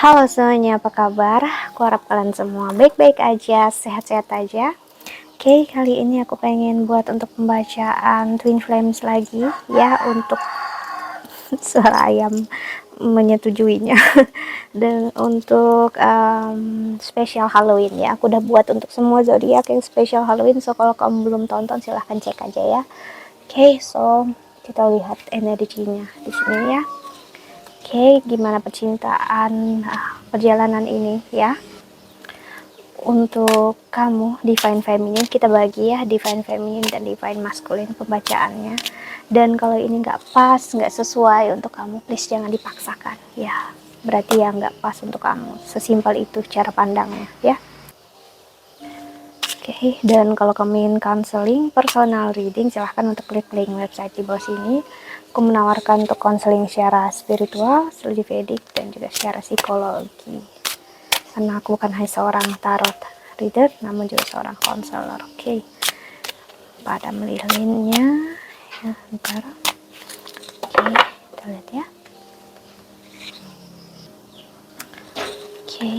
Halo semuanya, apa kabar? Aku harap kalian semua baik-baik aja, sehat-sehat aja. Oke, kali ini aku pengen buat untuk pembacaan Twin Flames lagi ya, untuk suara ayam menyetujuinya. Dan untuk spesial Halloween ya, aku udah buat untuk semua zodiak yang spesial Halloween. So kalau kamu belum tonton silahkan cek aja ya. Oke, so kita lihat energinya di sini ya. Oke, gimana percintaan perjalanan ini ya. Untuk kamu divine feminine, kita bagi ya divine feminine dan divine masculine pembacaannya. Dan kalau ini nggak pas, nggak sesuai untuk kamu, please jangan dipaksakan ya. Berarti ya nggak pas untuk kamu. Sesimpel itu cara pandangnya ya. Oke, dan kalau kamu ingin counseling, personal reading, silahkan untuk klik link website di bawah sini. Aku menawarkan untuk counseling secara spiritual, studi Vedic, dan juga secara psikologi. Karena aku bukan hanya seorang tarot reader, namun juga seorang konselor. Oke, pada melilinnya, ya, bentar. Oke, kita lihat ya. Oke.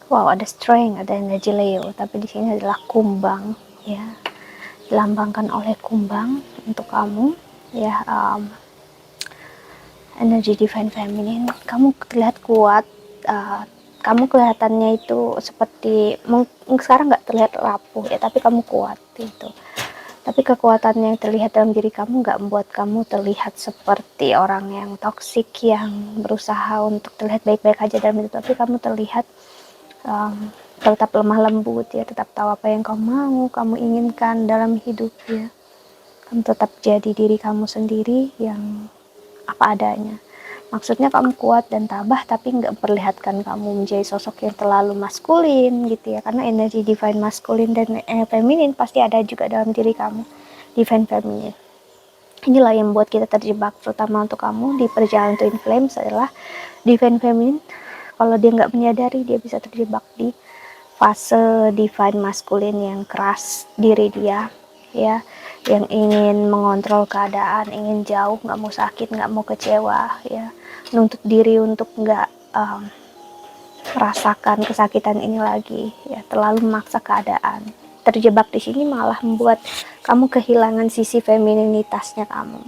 Wow, ada strength, ada energi Leo, tapi di sini adalah kumbang, ya. Dilambangkan oleh kumbang untuk kamu ya. Energi divine feminine, kamu terlihat kuat, kamu kelihatannya itu seperti sekarang nggak terlihat rapuh ya, tapi kamu kuat gitu. Tapi kekuatan yang terlihat dalam diri kamu nggak membuat kamu terlihat seperti orang yang toksik yang berusaha untuk terlihat baik-baik aja dalam hidup, tapi kamu terlihat tetap lemah lembut ya, tetap tahu apa yang kamu mau, kamu inginkan dalam hidup ya. Kamu tetap jadi diri kamu sendiri yang apa adanya. Maksudnya kamu kuat dan tabah, tapi nggak memperlihatkan kamu menjadi sosok yang terlalu maskulin gitu ya, karena energi divine maskulin dan feminin pasti ada juga dalam diri kamu, divine feminin. Inilah yang membuat kita terjebak, terutama untuk kamu di perjalanan Twin Flames adalah divine feminin. Kalau dia nggak menyadari, dia bisa terjebak di fase divine maskulin yang keras diri dia ya, yang ingin mengontrol keadaan, ingin jauh, nggak mau sakit, nggak mau kecewa ya, nuntut diri untuk nggak merasakan kesakitan ini lagi ya, terlalu memaksa keadaan. Terjebak di sini malah membuat kamu kehilangan sisi femininitasnya kamu,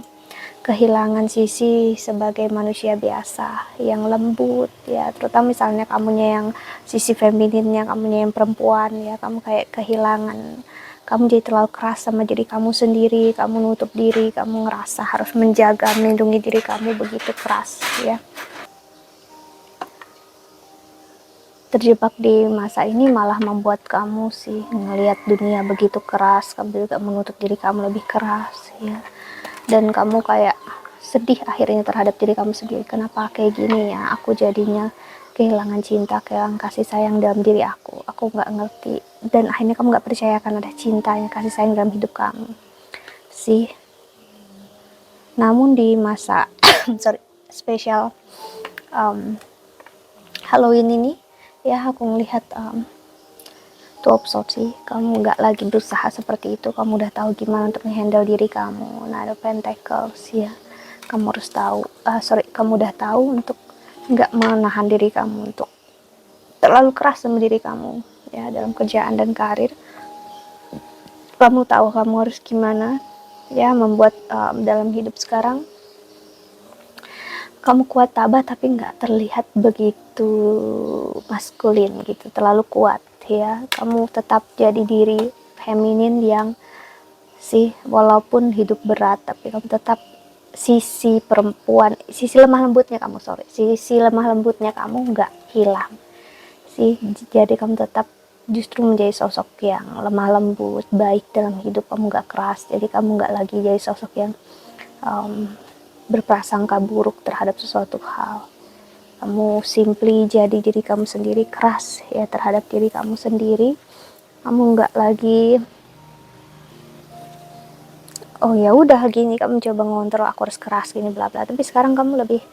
kehilangan sisi sebagai manusia biasa yang lembut ya, terutama misalnya kamunya yang sisi femininnya, kamunya yang perempuan ya, kamu kayak kehilangan, kamu jadi terlalu keras sama diri kamu sendiri, kamu nutup diri, kamu ngerasa harus menjaga, melindungi diri kamu begitu keras ya. Terjebak di masa ini malah membuat kamu sih ngelihat dunia begitu keras, kamu juga menutup diri kamu lebih keras ya, dan kamu kayak sedih akhirnya terhadap diri kamu sendiri. Kenapa kayak gini ya, aku jadinya kehilangan cinta, kehilangan kasih sayang dalam diri aku nggak ngerti, dan akhirnya kamu nggak percaya akan ada cintanya, kasih sayang dalam hidup kamu sih. Namun di masa sorry, spesial Halloween ini ya, aku melihat Two of Swords sih, kamu nggak lagi berusaha seperti itu, kamu udah tahu gimana untuk menghandle diri kamu. Nah, ada Pentacles ya, kamu harus tahu, kamu udah tahu untuk nggak menahan diri kamu untuk terlalu keras sama diri kamu ya, dalam kerjaan dan karir. Kamu tahu kamu harus gimana ya membuat dalam hidup sekarang kamu kuat tabah, tapi nggak terlihat begitu maskulin gitu, terlalu kuat ya. Kamu tetap jadi diri feminin yang sih, walaupun hidup berat, tapi kamu tetap sisi perempuan, sisi lemah lembutnya kamu, sisi lemah lembutnya kamu nggak hilang sih. Jadi kamu tetap justru menjadi sosok yang lemah lembut, baik dalam hidup, kamu nggak keras. Jadi kamu nggak lagi jadi sosok yang berprasangka buruk terhadap sesuatu hal. Kamu simply jadi diri kamu sendiri, keras ya terhadap diri kamu sendiri. Kamu nggak lagi oh ya udah gini, kamu coba ngontrol, aku harus keras gini bla bla, tapi sekarang kamu lebih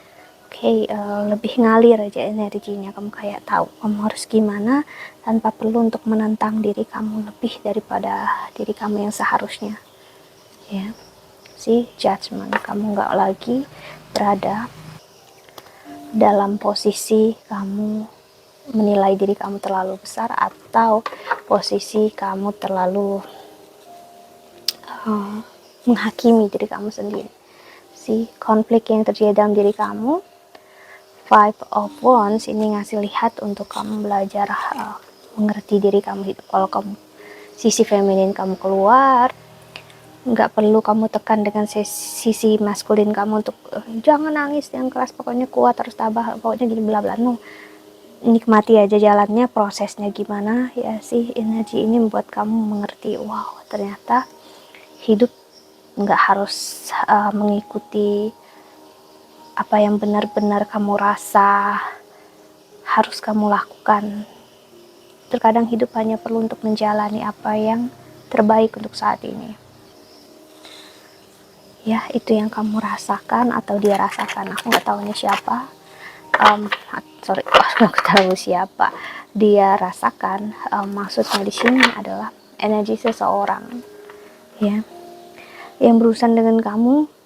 lebih ngalir aja energinya. Kamu kayak tahu kamu harus gimana tanpa perlu untuk menentang diri kamu lebih daripada diri kamu yang seharusnya ya. Judgment, kamu nggak lagi berada dalam posisi kamu menilai diri kamu terlalu besar atau posisi kamu terlalu menghakimi diri kamu sendiri. Konflik yang terjadi dalam diri kamu, Five of Wands ini ngasih lihat untuk kamu belajar mengerti diri kamu. Kalau kamu sisi feminin kamu keluar, nggak perlu kamu tekan dengan sisi maskulin kamu untuk jangan nangis, jangan keras, pokoknya kuat, harus tabah, pokoknya gini bla bla. No, nikmati aja jalannya, prosesnya gimana ya sih. Energi ini membuat kamu mengerti, wow ternyata hidup nggak harus mengikuti apa yang benar-benar kamu rasa harus kamu lakukan. Terkadang hidup hanya perlu untuk menjalani apa yang terbaik untuk saat ini. Ya, itu yang kamu rasakan atau dia rasakan. Aku nggak tahu ini siapa. Aku nggak tahu siapa dia rasakan. Maksudnya di sini adalah energi seseorang, ya, yang berurusan dengan kamu.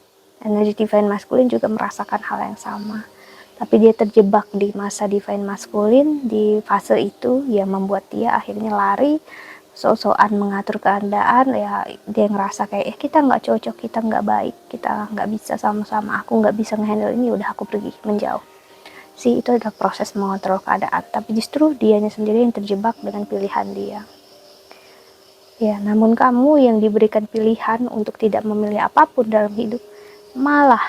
Energi divine maskulin juga merasakan hal yang sama, tapi dia terjebak di masa divine maskulin. Di fase itu yang membuat dia akhirnya lari, sok-sokan mengatur keadaan. Ya dia ngerasa kayak kita nggak cocok, kita nggak baik, kita nggak bisa sama-sama, aku nggak bisa ngehandle ini, udah aku pergi menjauh. Itu adalah proses mengontrol keadaan, tapi justru dianya sendiri yang terjebak dengan pilihan dia. Ya, namun kamu yang diberikan pilihan untuk tidak memilih apapun dalam hidup, malah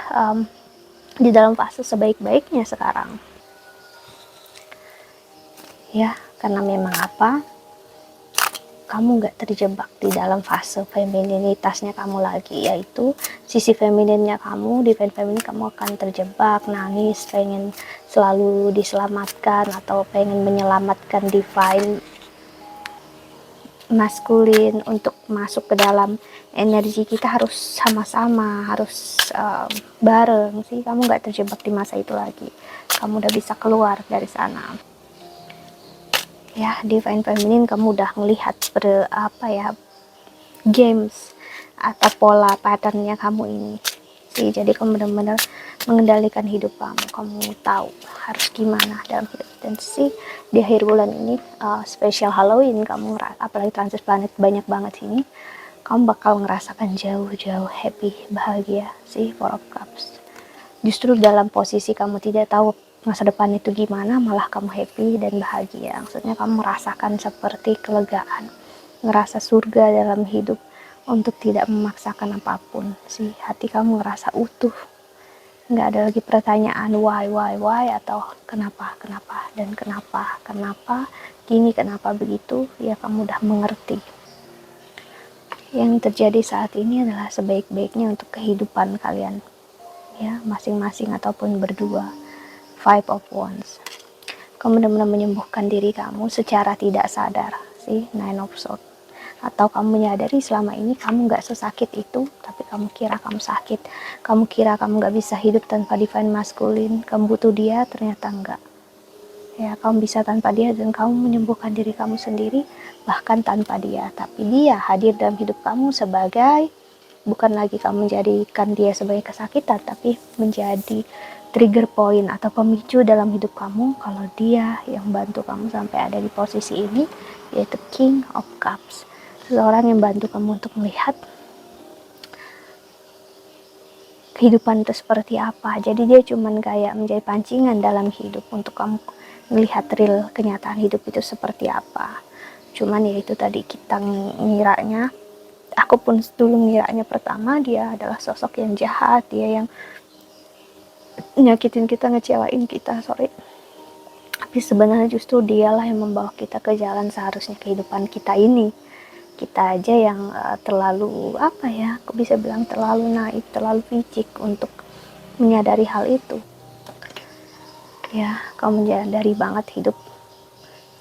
di dalam fase sebaik-baiknya sekarang. Ya, karena memang apa? Kamu gak terjebak di dalam fase femininitasnya kamu lagi, yaitu sisi femininnya kamu, divine feminin kamu akan terjebak, nangis, pengen selalu diselamatkan atau pengen menyelamatkan divine maskulin untuk masuk ke dalam energi kita. Harus sama-sama, harus bareng sih. Kamu gak terjebak di masa itu lagi, kamu udah bisa keluar dari sana. Ya, divine feminine kamu udah ngelihat games atau pola patternnya kamu ini sih. Jadi kamu benar-benar mengendalikan hidup kamu tahu harus gimana dalam hidup. Dan di akhir bulan ini spesial Halloween, kamu apalagi transit planet banyak banget ini, kamu bakal ngerasakan jauh-jauh happy, bahagia Four of Cups. Justru dalam posisi kamu tidak tahu masa depan itu gimana, malah kamu happy dan bahagia. Maksudnya kamu merasakan seperti kelegaan, ngerasa surga dalam hidup untuk tidak memaksakan apapun hati kamu ngerasa utuh. Nggak ada lagi pertanyaan why atau kenapa dan kenapa gini, kenapa begitu. Ya, kamu udah mengerti. Yang terjadi saat ini adalah sebaik-baiknya untuk kehidupan kalian, ya, masing-masing ataupun berdua. Five of Wands, kamu benar-benar menyembuhkan diri kamu secara tidak sadar Nine of Swords. Atau kamu menyadari selama ini kamu gak sesakit itu, tapi kamu kira kamu sakit, kamu kira kamu gak bisa hidup tanpa divine maskulin, kamu butuh dia, ternyata enggak. Ya, kamu bisa tanpa dia dan kamu menyembuhkan diri kamu sendiri, bahkan tanpa dia. Tapi dia hadir dalam hidup kamu sebagai, bukan lagi kamu menjadikan dia sebagai kesakitan, tapi menjadi trigger point atau pemicu dalam hidup kamu kalau dia yang bantu kamu sampai ada di posisi ini, yaitu King of Cups. Seseorang yang bantu kamu untuk melihat kehidupan itu seperti apa. Jadi dia cuman kayak menjadi pancingan dalam hidup untuk kamu melihat real kenyataan hidup itu seperti apa. Cuman ya itu tadi, kita ngiranya, aku pun dulu ngiranya pertama dia adalah sosok yang jahat, dia yang nyakitin kita, ngecewain kita, tapi sebenarnya justru dialah yang membawa kita ke jalan seharusnya kehidupan kita ini. Kita aja yang terlalu aku bisa bilang terlalu naif, terlalu picik untuk menyadari hal itu. Ya, kamu menyadari banget hidup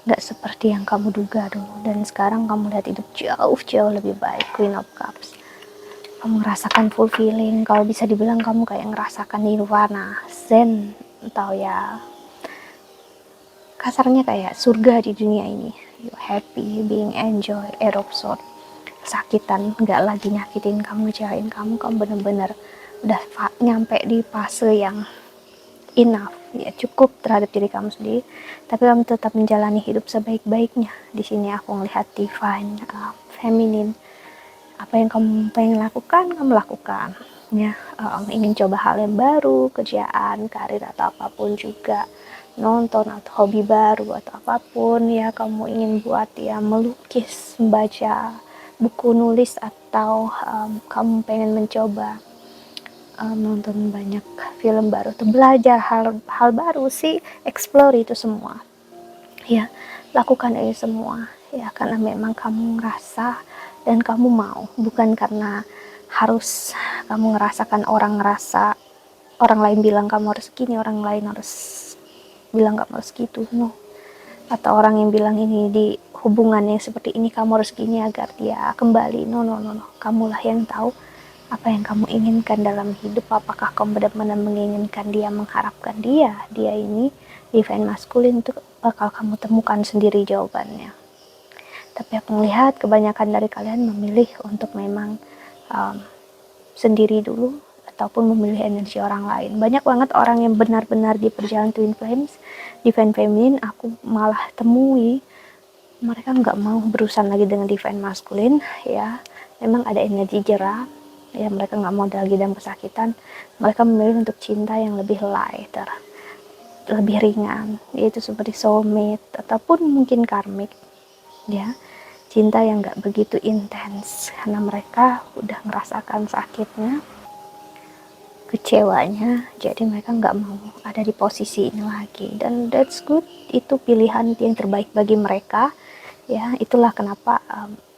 gak seperti yang kamu duga dulu, dan sekarang kamu lihat hidup jauh lebih baik. Queen of Cups, kamu merasakan fulfilling. Kalau bisa dibilang kamu kayak ngerasakan nirvana, zen, atau ya kasarnya kayak surga di dunia ini. You happy, being enjoy, Eight of Swords. Kesakitan nggak lagi nyakitin kamu, ngecewain kamu bener-bener udah nyampe di fase yang enough, ya cukup terhadap diri kamu sendiri, tapi kamu tetap menjalani hidup sebaik-baiknya. Di sini aku melihat divine feminine. Apa yang kamu pengen lakukan, kamu lakukan. Ya, ingin coba hal yang baru, kerjaan, karir atau apapun juga, nonton atau hobi baru atau apapun ya kamu ingin buat, ya melukis, membaca buku, nulis, atau kamu pengen mencoba nonton banyak film baru atau belajar hal baru sih, explore itu semua ya, lakukan ini semua ya, karena memang kamu ngerasa dan kamu mau, bukan karena harus kamu ngerasakan orang lain bilang kamu harus gini, orang lain harus bilang kamu harus gitu, no. Atau orang yang bilang ini di hubungannya seperti ini kamu harus gini agar dia kembali, no. Kamulah yang tahu apa yang kamu inginkan dalam hidup. Apakah kamu benar-benar menginginkan dia, mengharapkan dia ini divine masculine, itu bakal kamu temukan sendiri jawabannya. Tapi aku melihat kebanyakan dari kalian memilih untuk memang sendiri dulu, ataupun memilih energi orang lain. Banyak banget orang yang benar-benar di perjalanan twin flames, divine feminine, aku malah temui mereka nggak mau berurusan lagi dengan divine masculine ya. Memang ada energi jerah ya, mereka nggak mau lagi dalam kesakitan, mereka memilih untuk cinta yang lebih lighter, lebih ringan, yaitu seperti soulmate ataupun mungkin karmic ya, cinta yang nggak begitu intens karena mereka udah merasakan sakitnya, kecewanya, jadi mereka nggak mau ada di posisi ini lagi, dan that's good, itu pilihan yang terbaik bagi mereka ya. Itulah kenapa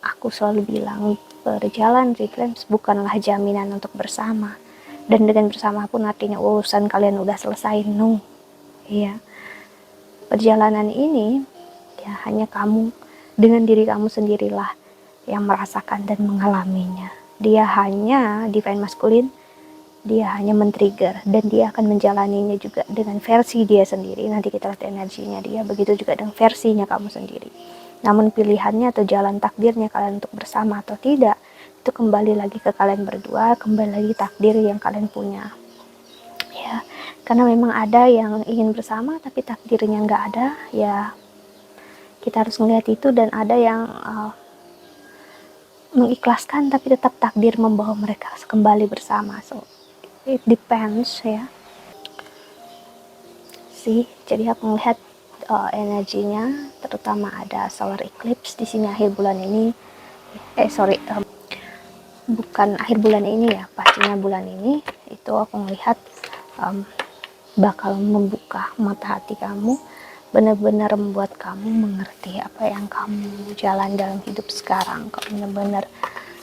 aku selalu bilang perjalanan twin flames bukanlah jaminan untuk bersama, dan dengan bersama pun artinya urusan kalian udah selesai, no ya. Perjalanan ini ya hanya kamu dengan diri kamu sendirilah yang merasakan dan mengalaminya. Dia hanya divine masculine, dia hanya men-trigger, dan dia akan menjalaninya juga dengan versi dia sendiri. Nanti kita lihat energinya dia, begitu juga dengan versinya kamu sendiri. Namun pilihannya atau jalan takdirnya kalian untuk bersama atau tidak, itu kembali lagi ke kalian berdua, kembali lagi takdir yang kalian punya ya. Karena memang ada yang ingin bersama tapi takdirnya nggak ada ya, kita harus melihat itu. Dan ada yang mengikhlaskan tapi tetap takdir membawa mereka kembali bersama. So it depends ya sih. Jadi aku melihat energinya, terutama ada solar eclipse di sini akhir bulan ini. Bukan akhir bulan ini ya, pastinya bulan ini itu aku melihat bakal membuka mata hati kamu, benar-benar membuat kamu mengerti apa yang kamu jalan dalam hidup sekarang. Kamu benar-benar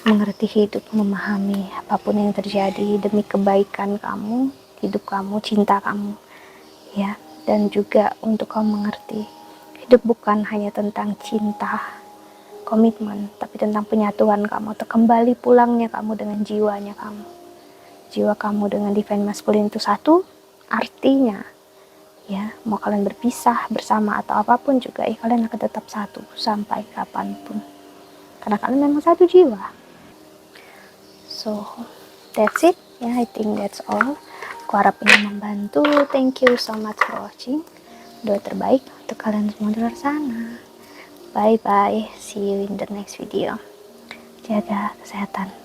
mengerti hidup, memahami apapun yang terjadi demi kebaikan kamu, hidup kamu, cinta kamu ya. Dan juga untuk kamu mengerti hidup bukan hanya tentang cinta, komitmen, tapi tentang penyatuan kamu atau kembali pulangnya kamu dengan jiwanya kamu. Jiwa kamu dengan divine masculine itu satu, artinya ya mau kalian berpisah bersama atau apapun juga ya, kalian akan tetap satu sampai kapanpun, karena kalian memang satu jiwa. So that's it ya, I think that's all. Aku harap ini membantu. Thank you so much for watching. Doa terbaik untuk kalian semua di luar sana. Bye bye, see you in the next video. Jaga kesehatan.